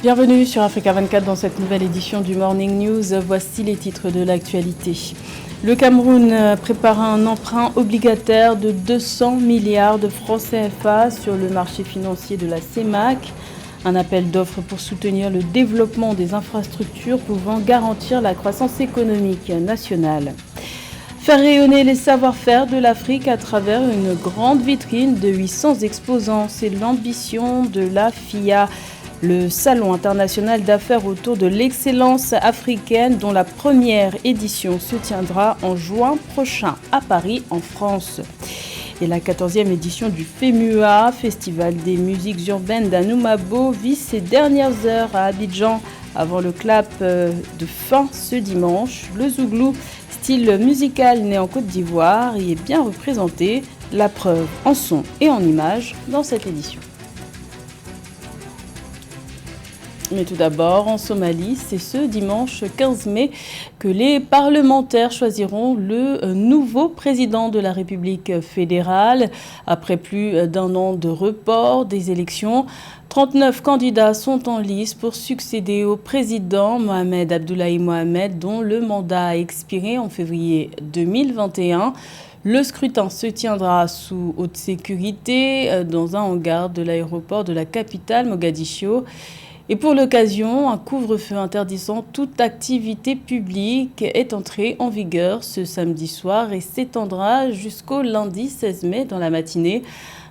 Bienvenue sur Africa 24 dans cette nouvelle édition du Morning News. Voici les titres de l'actualité. Le Cameroun prépare un emprunt obligataire de 200 milliards de francs CFA sur le marché financier de la CEMAC. Un appel d'offres pour soutenir le développement des infrastructures pouvant garantir la croissance économique nationale. Faire rayonner les savoir-faire de l'Afrique à travers une grande vitrine de 800 exposants, c'est l'ambition de la FIA. Le Salon international d'affaires autour de l'excellence africaine dont la première édition se tiendra en juin prochain à Paris en France. Et la 14e édition du FEMUA, Festival des musiques urbaines d'Anoumabo, vit ses dernières heures à Abidjan avant le clap de fin ce dimanche. Le Zouglou, style musical né en Côte d'Ivoire, y est bien représenté, la preuve en son et en images dans cette édition. Mais tout d'abord, en Somalie, c'est ce dimanche 15 mai que les parlementaires choisiront le nouveau président de la République fédérale. Après plus d'un an de report des élections, 39 candidats sont en lice pour succéder au président Mohamed Abdoulaye Mohamed, dont le mandat a expiré en février 2021. Le scrutin se tiendra sous haute sécurité dans un hangar de l'aéroport de la capitale Mogadiscio. Et pour l'occasion, un couvre-feu interdisant toute activité publique est entré en vigueur ce samedi soir et s'étendra jusqu'au lundi 16 mai dans la matinée.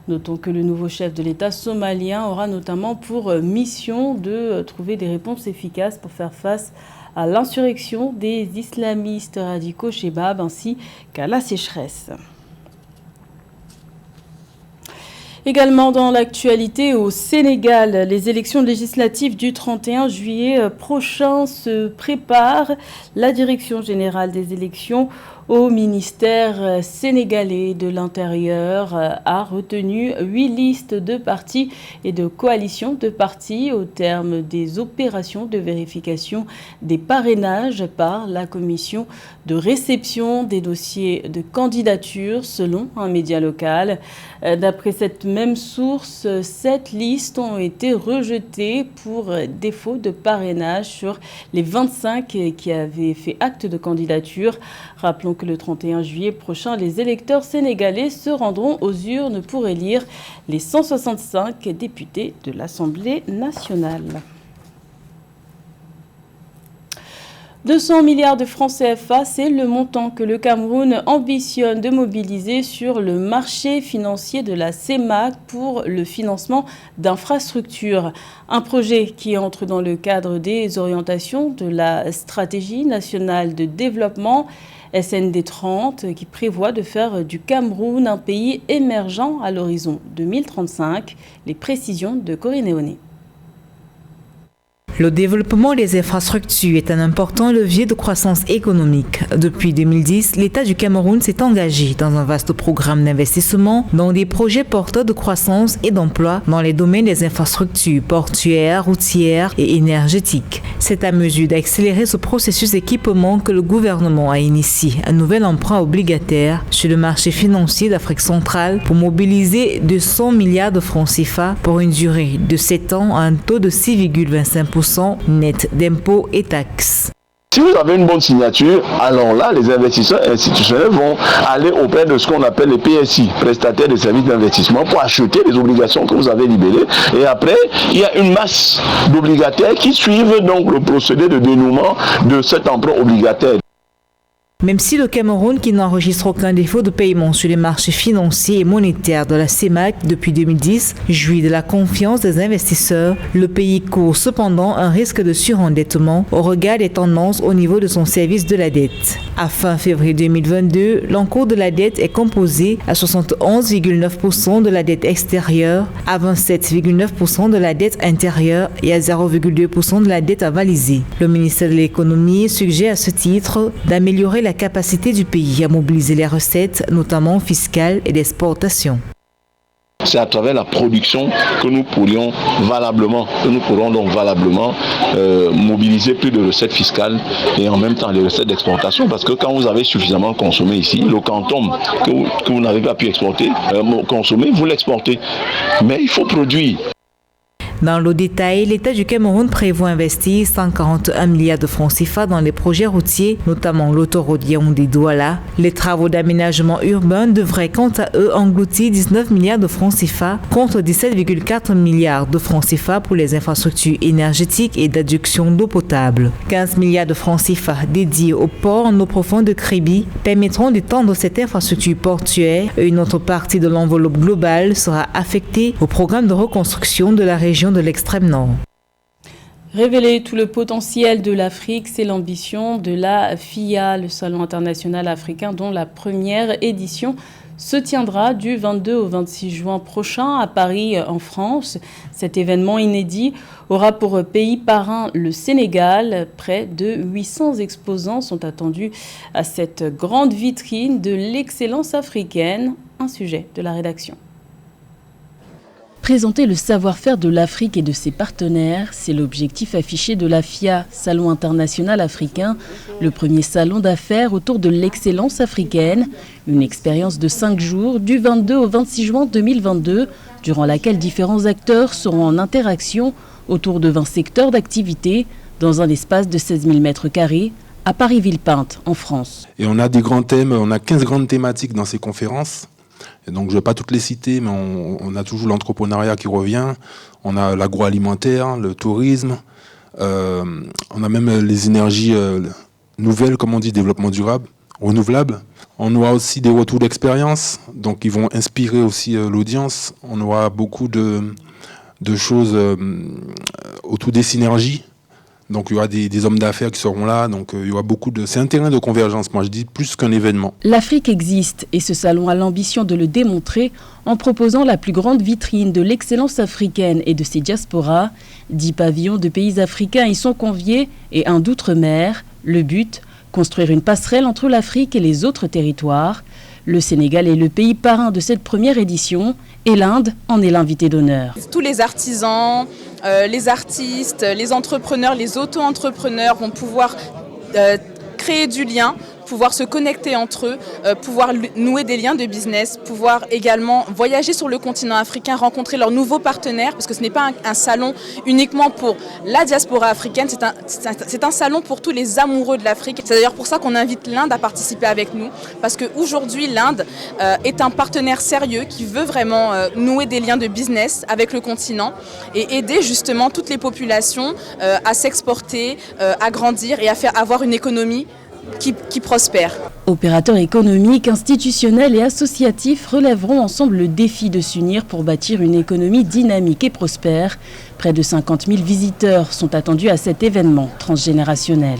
Notons que le nouveau chef de l'État somalien aura notamment pour mission de trouver des réponses efficaces pour faire face à l'insurrection des islamistes radicaux Chebab ainsi qu'à la sécheresse. Également dans l'actualité au Sénégal, les élections législatives du 31 juillet prochain se préparent. La Direction générale des élections au ministère sénégalais de l'Intérieur a retenu 8 listes de partis et de coalitions de partis au terme des opérations de vérification des parrainages par la commission de réception des dossiers de candidature selon un média local. D'après cette même source, 7 listes ont été rejetées pour défaut de parrainage sur les 25 qui avaient fait acte de candidature. Rappelons que le 31 juillet prochain, les électeurs sénégalais se rendront aux urnes pour élire les 165 députés de l'Assemblée nationale. 200 milliards de francs CFA, c'est le montant que le Cameroun ambitionne de mobiliser sur le marché financier de la CEMAC pour le financement d'infrastructures. Un projet qui entre dans le cadre des orientations de la stratégie nationale de développement SND 30 qui prévoit de faire du Cameroun un pays émergent à l'horizon 2035. Les précisions de Corinne Néoné. Le développement des infrastructures est un important levier de croissance économique. Depuis 2010, l'État du Cameroun s'est engagé dans un vaste programme d'investissement dans des projets porteurs de croissance et d'emploi dans les domaines des infrastructures portuaires, routières et énergétiques. C'est à mesure d'accélérer ce processus d'équipement que le gouvernement a initié un nouvel emprunt obligataire sur le marché financier d'Afrique centrale pour mobiliser 200 milliards de francs CFA pour une durée de 7 ans à un taux de 6,25% net d'impôts et taxes. Si vous avez une bonne signature, alors là, les investisseurs institutionnels vont aller auprès de ce qu'on appelle les PSI, prestataires de services d'investissement, pour acheter les obligations que vous avez libérées. Et après, il y a une masse d'obligataires qui suivent donc le procédé de dénouement de cet emprunt obligataire. Même si le Cameroun, qui n'enregistre aucun défaut de paiement sur les marchés financiers et monétaires de la CEMAC depuis 2010, jouit de la confiance des investisseurs, le pays court cependant un risque de surendettement au regard des tendances au niveau de son service de la dette. À fin février 2022, l'encours de la dette est composé à 71,9% de la dette extérieure, à 27,9% de la dette intérieure et à 0,2% de la dette avalisée. Le ministère de l'économie suggère à ce titre d'améliorer la capacité du pays à mobiliser les recettes, notamment fiscales et d'exportation. C'est à travers la production que nous pourrons donc valablement mobiliser plus de recettes fiscales et en même temps les recettes d'exportation. Parce que quand vous avez suffisamment consommé ici, le quantum que vous n'avez pas pu exporter, consommer, vous l'exportez. Mais il faut produire. Dans le détail, l'État du Cameroun prévoit investir 141 milliards de francs CFA dans les projets routiers, notamment l'autoroute Yaoundé-Douala. Les travaux d'aménagement urbain devraient quant à eux engloutir 19 milliards de francs CFA contre 17,4 milliards de francs CFA pour les infrastructures énergétiques et d'adduction d'eau potable. 15 milliards de francs CFA dédiés au port en eau profonde de Kribi permettront d'étendre cette infrastructure portuaire et une autre partie de l'enveloppe globale sera affectée au programme de reconstruction de la région de l'extrême nord. Révéler tout le potentiel de l'Afrique, c'est l'ambition de la FIA, le Salon international africain, dont la première édition se tiendra du 22 au 26 juin prochain à Paris, en France. Cet événement inédit aura pour pays parrain le Sénégal. Près de 800 exposants sont attendus à cette grande vitrine de l'excellence africaine. Un sujet de la rédaction. Présenter le savoir-faire de l'Afrique et de ses partenaires, c'est l'objectif affiché de la FIA, Salon international africain, le premier salon d'affaires autour de l'excellence africaine. Une expérience de 5 jours du 22 au 26 juin 2022, durant laquelle différents acteurs seront en interaction autour de 20 secteurs d'activité dans un espace de 16 000 m² à Paris-Villepinte, en France. Et on a des grands thèmes, on a 15 grandes thématiques dans ces conférences. Et donc je ne vais pas toutes les citer, mais on a toujours l'entrepreneuriat qui revient, on a l'agroalimentaire, le tourisme, on a même les énergies nouvelles, comme on dit, développement durable, renouvelable. On aura aussi des retours d'expérience, donc ils vont inspirer aussi l'audience. On aura beaucoup de choses autour des synergies. Donc il y aura des hommes d'affaires qui seront là, donc il y aura beaucoup de... C'est un terrain de convergence, moi je dis, plus qu'un événement. L'Afrique existe et ce salon a l'ambition de le démontrer en proposant la plus grande vitrine de l'excellence africaine et de ses diasporas. 10 pavillons de pays africains y sont conviés et un d'outre-mer. Le but, construire une passerelle entre l'Afrique et les autres territoires. Le Sénégal est le pays parrain de cette première édition et l'Inde en est l'invité d'honneur. Tous les artisans, les artistes, les entrepreneurs, les auto-entrepreneurs vont pouvoir créer du lien, pouvoir se connecter entre eux, pouvoir nouer des liens de business, pouvoir également voyager sur le continent africain, rencontrer leurs nouveaux partenaires, parce que ce n'est pas un salon uniquement pour la diaspora africaine, c'est un salon pour tous les amoureux de l'Afrique. C'est d'ailleurs pour ça qu'on invite l'Inde à participer avec nous, parce qu'aujourd'hui l'Inde est un partenaire sérieux qui veut vraiment nouer des liens de business avec le continent et aider justement toutes les populations à s'exporter, à grandir et à faire avoir une économie qui prospère. Opérateurs économiques, institutionnels et associatifs relèveront ensemble le défi de s'unir pour bâtir une économie dynamique et prospère. Près de 50 000 visiteurs sont attendus à cet événement transgénérationnel.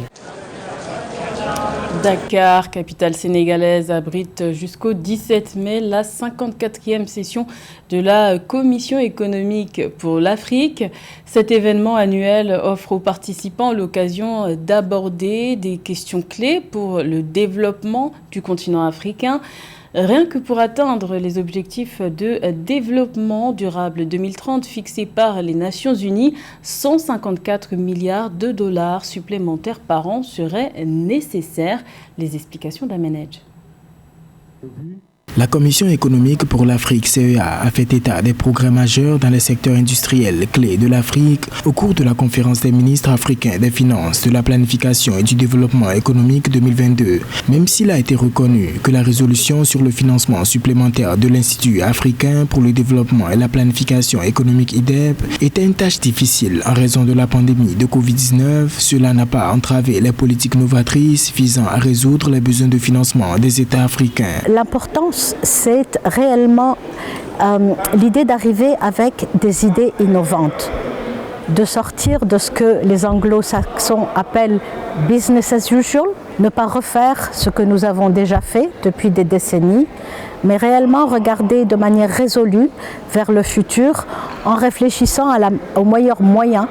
Dakar, capitale sénégalaise, abrite jusqu'au 17 mai la 54e session de la Commission économique pour l'Afrique. Cet événement annuel offre aux participants l'occasion d'aborder des questions clés pour le développement du continent africain. Rien que pour atteindre les objectifs de développement durable 2030 fixés par les Nations Unies, 154 milliards de dollars supplémentaires par an seraient nécessaires. Les explications d'Amenedj. La Commission économique pour l'Afrique, CEA, a fait état des progrès majeurs dans les secteurs industriels clés de l'Afrique au cours de la conférence des ministres africains des finances, de la planification et du développement économique 2022. Même s'il a été reconnu que la résolution sur le financement supplémentaire de l'Institut africain pour le développement et la planification économique IDEP était une tâche difficile en raison de la pandémie de Covid-19, cela n'a pas entravé les politiques novatrices visant à résoudre les besoins de financement des États africains. L'importance, c'est réellement l'idée d'arriver avec des idées innovantes, de sortir de ce que les anglo-saxons appellent business as usual, ne pas refaire ce que nous avons déjà fait depuis des décennies, mais réellement regarder de manière résolue vers le futur en réfléchissant au meilleur moyen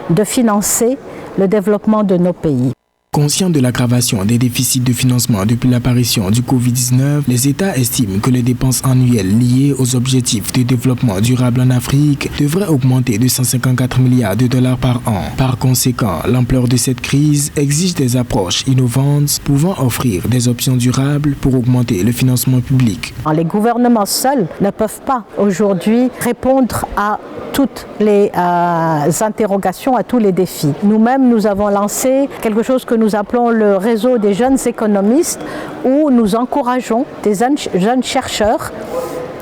de financer le développement de nos pays. Conscients de l'aggravation des déficits de financement depuis l'apparition du Covid-19, les États estiment que les dépenses annuelles liées aux objectifs de développement durable en Afrique devraient augmenter de 154 milliards de dollars par an. Par conséquent, l'ampleur de cette crise exige des approches innovantes pouvant offrir des options durables pour augmenter le financement public. Les gouvernements seuls ne peuvent pas aujourd'hui répondre à toutes les interrogations, à tous les défis. Nous-mêmes, nous avons lancé quelque chose que nous appelons le réseau des jeunes économistes, où nous encourageons des jeunes chercheurs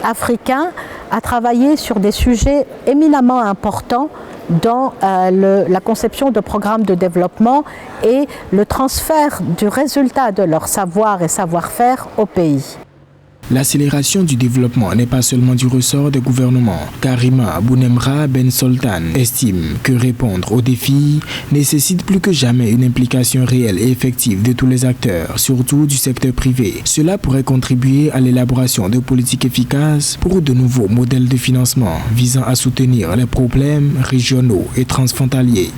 africains à travailler sur des sujets éminemment importants dans la conception de programmes de développement et le transfert du résultat de leur savoir et savoir-faire au pays. L'accélération du développement n'est pas seulement du ressort des gouvernements. Karima Bounemra Ben Soltan estime que répondre aux défis nécessite plus que jamais une implication réelle et effective de tous les acteurs, surtout du secteur privé. Cela pourrait contribuer à l'élaboration de politiques efficaces pour de nouveaux modèles de financement visant à soutenir les problèmes régionaux et transfrontaliers.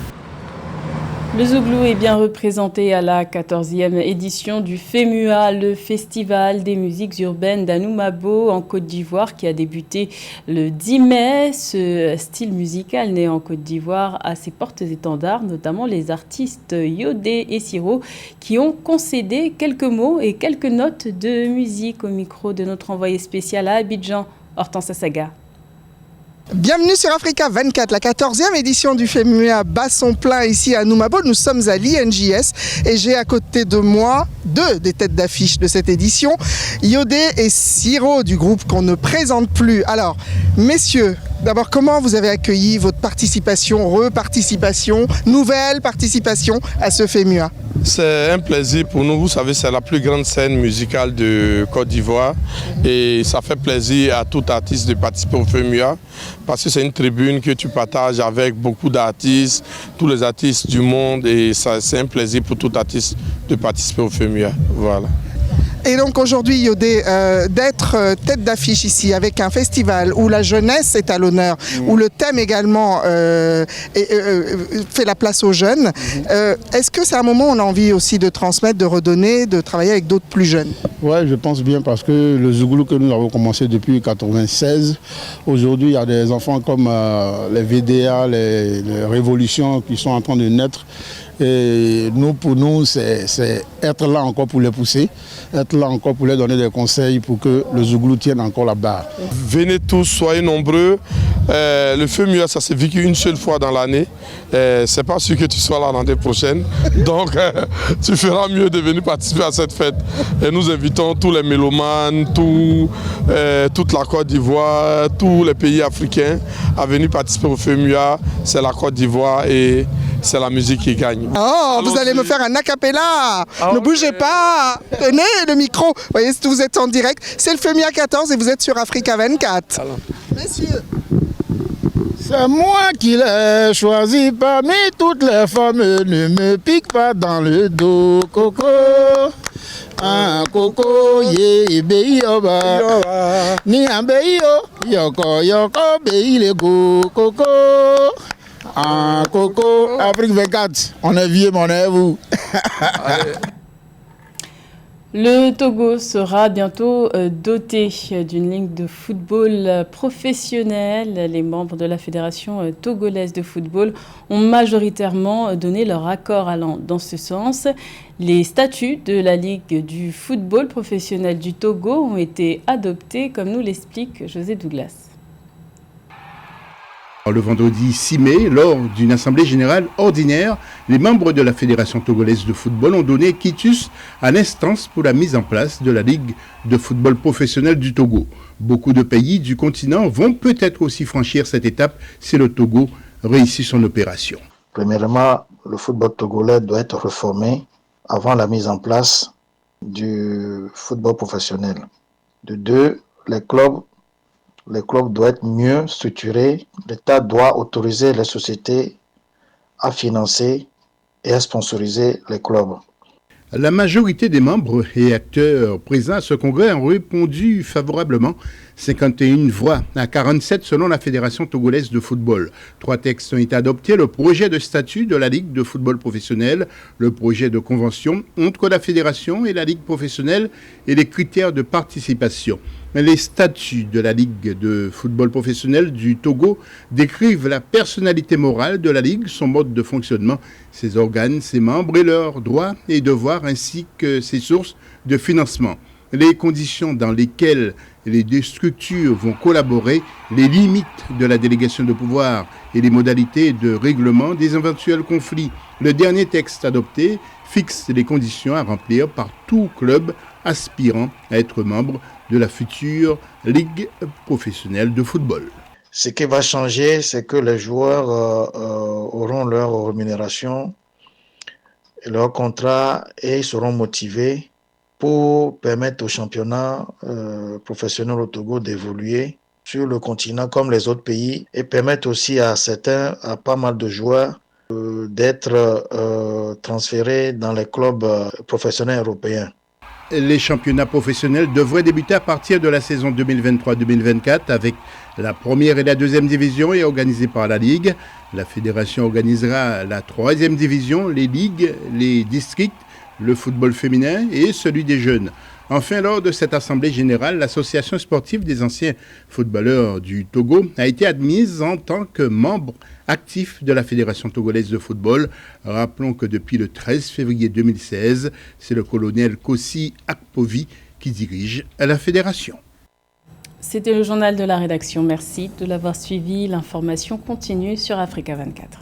Le Zouglou est bien représenté à la 14e édition du FEMUA, le Festival des musiques urbaines d'Anoumabo en Côte d'Ivoire qui a débuté le 10 mai. Ce style musical né en Côte d'Ivoire a ses portes-étendards, notamment les artistes Yodé et Siro qui ont concédé quelques mots et quelques notes de musique au micro de notre envoyé spécial à Abidjan, Hortense Saga. Bienvenue sur Africa 24, la 14e édition du FEMUA bat son plein ici à Anoumabo. Nous sommes à l'INJS et j'ai à côté de moi deux des têtes d'affiche de cette édition, Yodé et Siro du groupe qu'on ne présente plus. Alors, messieurs, d'abord, comment vous avez accueilli votre participation, reparticipation, nouvelle participation à ce FEMUA? C'est un plaisir pour nous. Vous savez, c'est la plus grande scène musicale de Côte d'Ivoire et ça fait plaisir à tout artiste de participer au FEMUA parce que c'est une tribune que tu partages avec beaucoup d'artistes, tous les artistes du monde et c'est un plaisir pour tout artiste de participer au FEMUA. Voilà. Et donc aujourd'hui, Yodé, d'être tête d'affiche ici avec un festival où la jeunesse est à l'honneur, où le thème également fait la place aux jeunes, est-ce que c'est un moment où on a envie aussi de transmettre, de redonner, de travailler avec d'autres plus jeunes? Oui, je pense bien parce que le Zouglou que nous avons commencé depuis 1996, aujourd'hui il y a des enfants comme les VDA, les révolutions qui sont en train de naître. Et nous, pour nous, c'est être là encore pour les pousser, être là encore pour les donner des conseils pour que le Zouglou tienne encore la barre. Venez tous, soyez nombreux. Le FEMUA, ça s'est vécu une seule fois dans l'année. C'est pas sûr que tu sois là l'année prochaine. Donc, tu feras mieux de venir participer à cette fête. Et nous invitons tous les mélomanes, toute la Côte d'Ivoire, tous les pays africains à venir participer au FEMUA. C'est la Côte d'Ivoire et c'est la musique qui gagne. Oh, vous allez me faire un acapella. Ne bougez pas. Tenez le micro. Vous voyez, vous êtes en direct. C'est le FEMUA 14 et vous êtes sur Africa 24. Alors. Messieurs. C'est moi qui l'ai choisi parmi toutes les femmes. Ne me pique pas dans le dos, coco. Un coco, ye, beyi oba. Ni un beyi o. Yoko, yoko, beyi le go, coco. Ah, Coco, Afrique 24, on est vieux, mais on est vous. Le Togo sera bientôt doté d'une ligue de football professionnelle. Les membres de la Fédération togolaise de football ont majoritairement donné leur accord allant dans ce sens. Les statuts de la Ligue du football professionnel du Togo ont été adoptés, comme nous l'explique José Douglas. Le vendredi 6 mai, lors d'une assemblée générale ordinaire, les membres de la Fédération togolaise de football ont donné quitus à l'instance pour la mise en place de la Ligue de football professionnel du Togo. Beaucoup de pays du continent vont peut-être aussi franchir cette étape si le Togo réussit son opération. Premièrement, le football togolais doit être reformé avant la mise en place du football professionnel. De deux, les clubs doivent être mieux structurés. L'État doit autoriser les sociétés à financer et à sponsoriser les clubs. La majorité des membres et acteurs présents à ce congrès ont répondu favorablement, 51 voix à 47 selon la Fédération togolaise de football. 3 textes ont été adoptés, le projet de statut de la Ligue de football professionnel, le projet de convention entre la Fédération et la Ligue professionnelle et les critères de participation. Les statuts de la Ligue de football professionnel du Togo décrivent la personnalité morale de la Ligue, son mode de fonctionnement, ses organes, ses membres et leurs droits et devoirs ainsi que ses sources de financement. Les conditions dans lesquelles les deux structures vont collaborer, les limites de la délégation de pouvoir et les modalités de règlement des éventuels conflits. Le dernier texte adopté fixe les conditions à remplir par tout club aspirant à être membre de la future Ligue professionnelle de football. Ce qui va changer, c'est que les joueurs auront leur rémunération, leur contrat et seront motivés pour permettre au championnat professionnel au Togo d'évoluer sur le continent comme les autres pays et permettre aussi à pas mal de joueurs d'être transférés dans les clubs professionnels européens. Les championnats professionnels devraient débuter à partir de la saison 2023-2024 avec la première et la deuxième division et organisés par la Ligue. La fédération organisera la troisième division, les ligues, les districts, le football féminin et celui des jeunes. Enfin, lors de cette assemblée générale, l'association sportive des anciens footballeurs du Togo a été admise en tant que membre actif de la Fédération togolaise de football. Rappelons que depuis le 13 février 2016, c'est le colonel Kossi Akpovi qui dirige la fédération. C'était le journal de la rédaction. Merci de l'avoir suivi. L'information continue sur Africa 24.